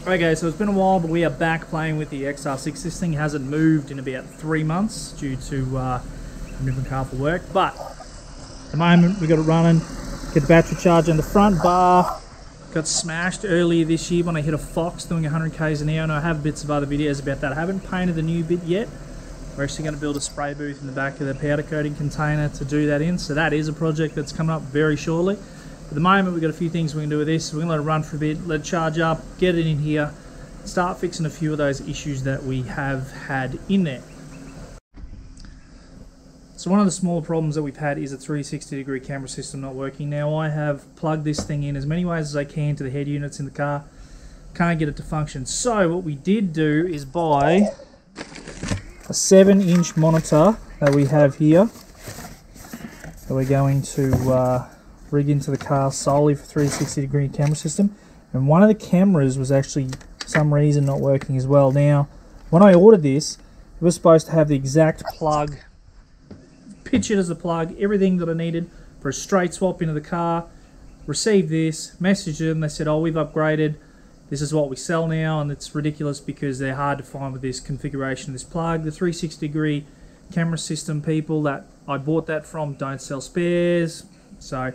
Alright guys, so it's been a while, but we are back playing with the XR6. This thing hasn't moved in about 3 months due to a different car for work, but at the moment we got it running. Get the battery charge on the front bar. Got smashed earlier this year when I hit a fox doing 100 k's an hour, and I have bits of other videos about that. I haven't painted the new bit yet. We're actually going to build a spray booth in the back of the powder coating container to do that in, so that is a project that's coming up very shortly. At the moment we've got a few things we can do with this. We're going to let it run for a bit, let it charge up, get it in here, start fixing a few of those issues that we have had in there. So one of the smaller problems that we've had is a 360-degree camera system not working. Now I have plugged this thing in as many ways as I can to the head units in the car. Can't get it to function. So what we did do is buy a 7-inch monitor that we have here that we're going to rig into the car solely for 360-degree camera system, and one of the cameras was actually for some reason not working as well. Now when I ordered this, it was supposed to have the exact plug, pictured as the plug, everything that I needed for a straight swap into the car. Received this, messaged them, they said, oh, we've upgraded, this is what we sell now, and it's ridiculous because they're hard to find with this configuration of this plug. The 360-degree camera system people that I bought that from don't sell spares. So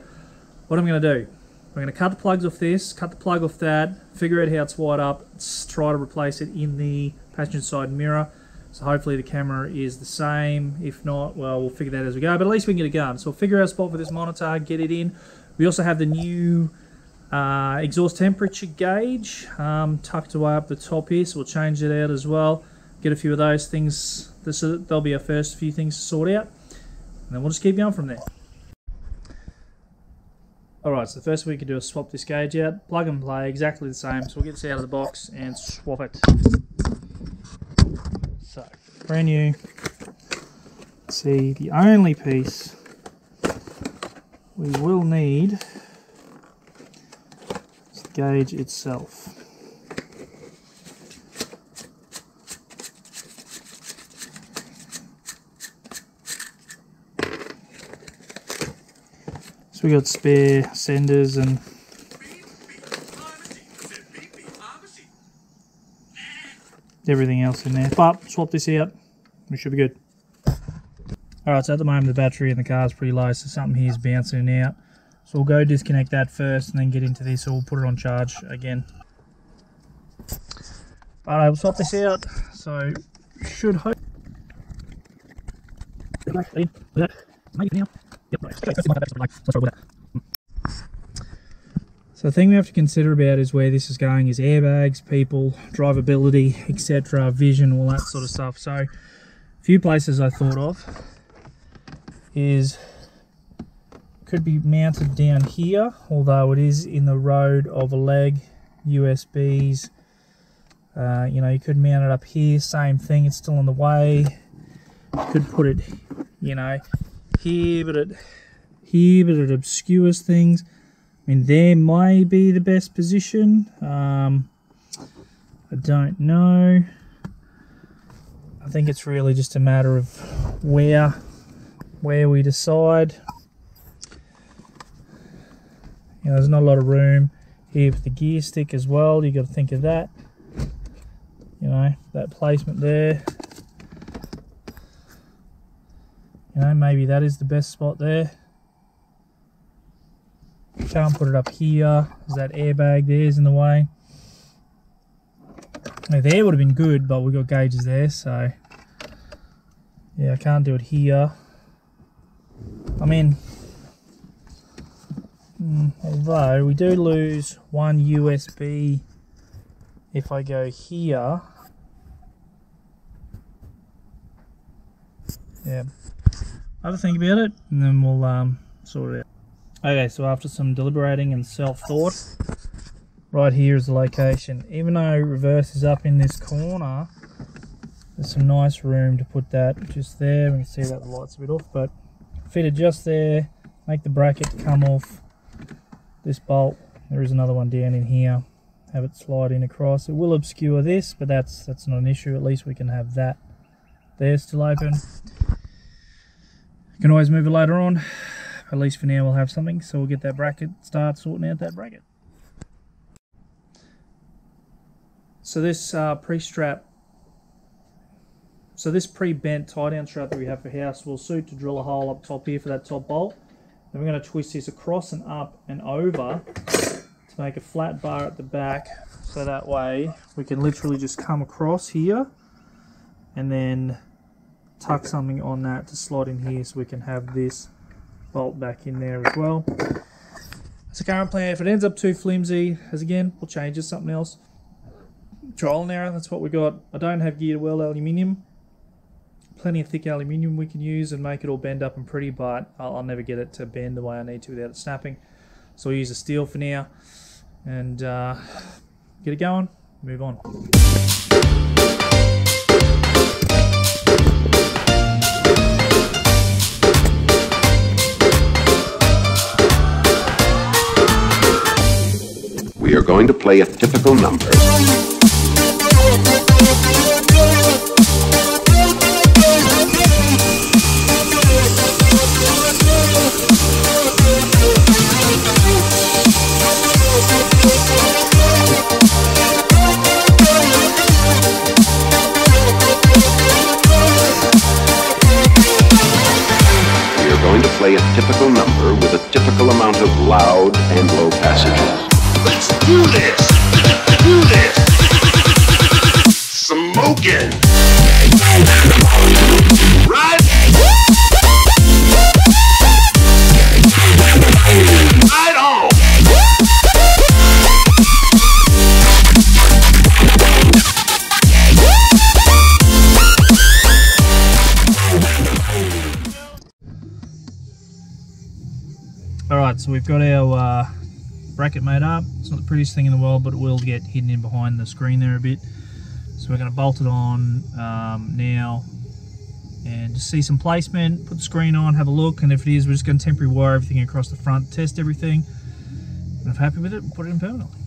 what I'm going to do, I'm going to cut the plugs off this, cut the plug off that, figure out how it's wired up, try to replace it in the passenger side mirror. So hopefully the camera is the same. If not, well, we'll figure that as we go, but at least we can get it going. So we'll figure out a spot for this monitor, get it in. We also have the new exhaust temperature gauge tucked away up the top here, so we'll change it out as well. Get a few of those things. They'll be our first few things to sort out, and then we'll just keep going from there. Alright, so the first thing we can do is swap this gauge out, plug and play, exactly the same. So we'll get this out of the box and swap it. So, brand new. See, the only piece we will need is the gauge itself. So we got spare senders and everything else in there, but swap this out, we should be good. Alright, so at the moment the battery in the car is pretty low, so something here is bouncing out. So we'll go disconnect that first and then get into this, so we'll put it on charge again. Alright, we'll swap this out, so should hope. So the thing we have to consider about is where this is going is airbags, people, drivability, etc., vision, all that sort of stuff. So a few places I thought of is could be mounted down here, although it is in the road of a leg, USBs. You know, you could mount it up here, same thing, it's still in the way. You could put it, you know, here, but it obscures things. I mean, there may be the best position. I don't know. I think it's really just a matter of where we decide. You know, there's not a lot of room here for the gear stick as well. You got to think of that. You know, that placement there. You know, maybe that is the best spot there. Can't put it up here, because that airbag there is in the way. Now there would have been good, but we've got gauges there, so yeah, I can't do it here. I mean, although we do lose one USB if I go here. Yeah, have a think about it, and then we'll sort it out. Okay, so after some deliberating and self-thought, right here is the location. Even though reverse is up in this corner, there's some nice room to put that just there. We can see that the light's a bit off, but fit it just there, make the bracket come off this bolt. There is another one down in here. Have it slide in across. It will obscure this, but that's not an issue. At least we can have that there still open. You can always move it later on. At least for now we'll have something, so we'll get that bracket, start sorting out that bracket. So this this pre-bent tie-down strap that we have for house will suit to drill a hole up top here for that top bolt. Then we're going to twist this across and up and over to make a flat bar at the back, so that way we can literally just come across here and then tuck something on that to slot in here, so we can have this bolt back in there as well. That's the current plan. If it ends up too flimsy, as again, we'll change it to something else. Trial and error, that's what we got. I don't have gear to weld aluminium. Plenty of thick aluminium we can use and make it all bend up and pretty, but I'll never get it to bend the way I need to without it snapping. So we'll use the steel for now and get it going, move on. We are going to play a typical number. We are going to play a typical number with a typical amount of loud and low passages. Let's do this! Do this! Smoking! Right? Right on! Alright, so we've got our bracket made up. It's not the prettiest thing in the world, but it will get hidden in behind the screen there a bit. So we're going to bolt it on now and just see some placement, put the screen on, have a look, and if it is, we're just going to temporary wire everything across the front, test everything, and if happy with it, we'll put it in permanently.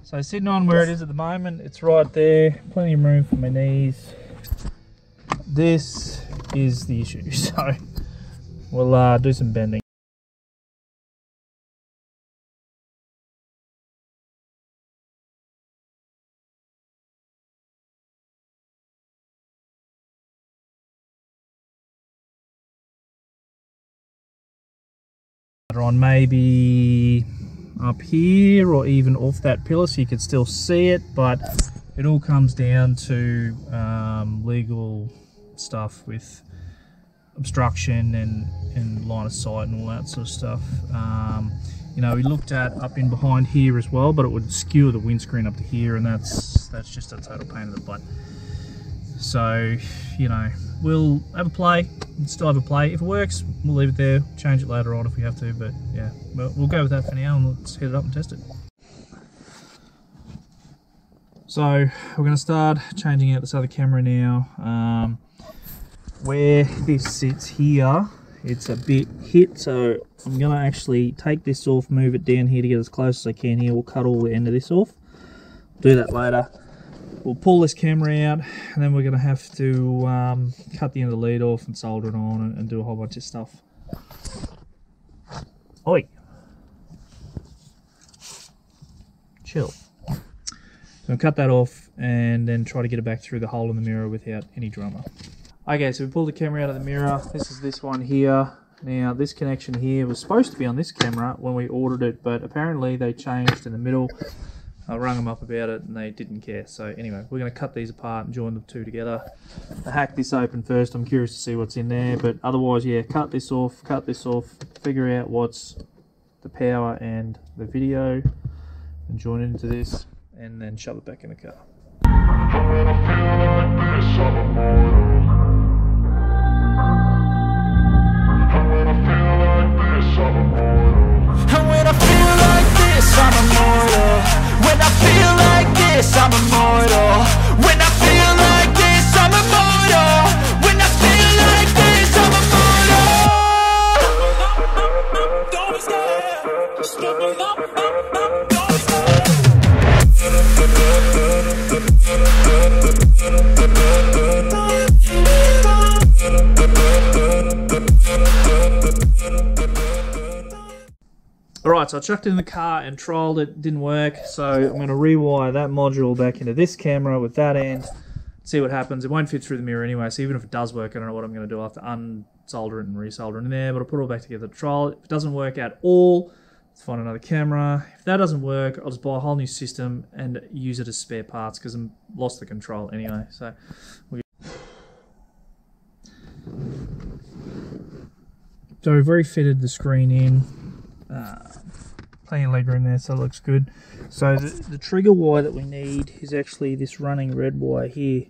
So sitting on where it is at the moment, it's right there, plenty of room for my knees. This is the issue, so we'll do some bending. On maybe up here or even off that pillar so you can still see it, but it all comes down to legal stuff with obstruction and line of sight and all that sort of stuff. You know, we looked at up in behind here as well, but it would skew the windscreen up to here, and that's just a total pain in the butt. So, you know, we'll have a play, still have a play. If it works, we'll leave it there, change it later on if we have to, but yeah, we'll go with that for now and let's heat it up and test it. So we're going to start changing out this other camera now. Where this sits here, it's a bit hit, so I'm going to actually take this off, move it down here to get as close as I can here. We'll cut all the end of this off, do that later. We'll pull this camera out, and then we're going to have to cut the end of the lead off and solder it on and do a whole bunch of stuff. Oi! Chill. So I'll cut that off and then try to get it back through the hole in the mirror without any drama. Okay, so we pulled the camera out of the mirror. This is this one here. Now this connection here was supposed to be on this camera when we ordered it, but apparently they changed in the middle. I rang them up about it and they didn't care. So anyway, we're going to cut these apart and join the two together. I hack this open first. I'm curious to see what's in there, but otherwise, yeah, cut this off, figure out what's the power and the video, and join it into this, and then shove it back in the car. And when I feel like this, I'm immortal. When I feel like this, I'm immortal. When I feel like this, I'm immortal. When I feel like this, I'm immortal. Don't stop, stop, don't stop. Alright, so I chucked it in the car and trialled it, didn't work, so I'm going to rewire that module back into this camera with that end, see what happens. It won't fit through the mirror anyway, so even if it does work, I don't know what I'm going to do. I'll have to unsolder it and resolder it in there, but I'll put it all back together to trial it. If it doesn't work at all, let's find another camera. If that doesn't work, I'll just buy a whole new system and use it as spare parts, because I'm lost the control anyway. So we've refitted the screen in. Plenty of leg room there, so it looks good. So the trigger wire that we need is actually this running red wire here,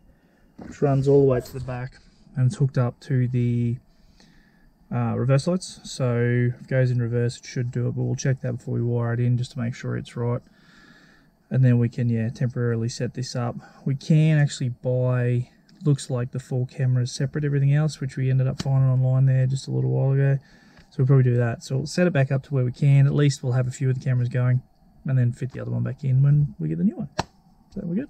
which runs all the way to the back, and it's hooked up to the reverse lights. So if it goes in reverse, it should do it, but we'll check that before we wire it in just to make sure it's right. And then we can, yeah, temporarily set this up. We can actually buy, looks like the 4 cameras separate, everything else, which we ended up finding online there just a little while ago. So we'll probably do that. So we'll set it back up to where we can. At least we'll have a few of the cameras going, and then fit the other one back in when we get the new one. So we're good.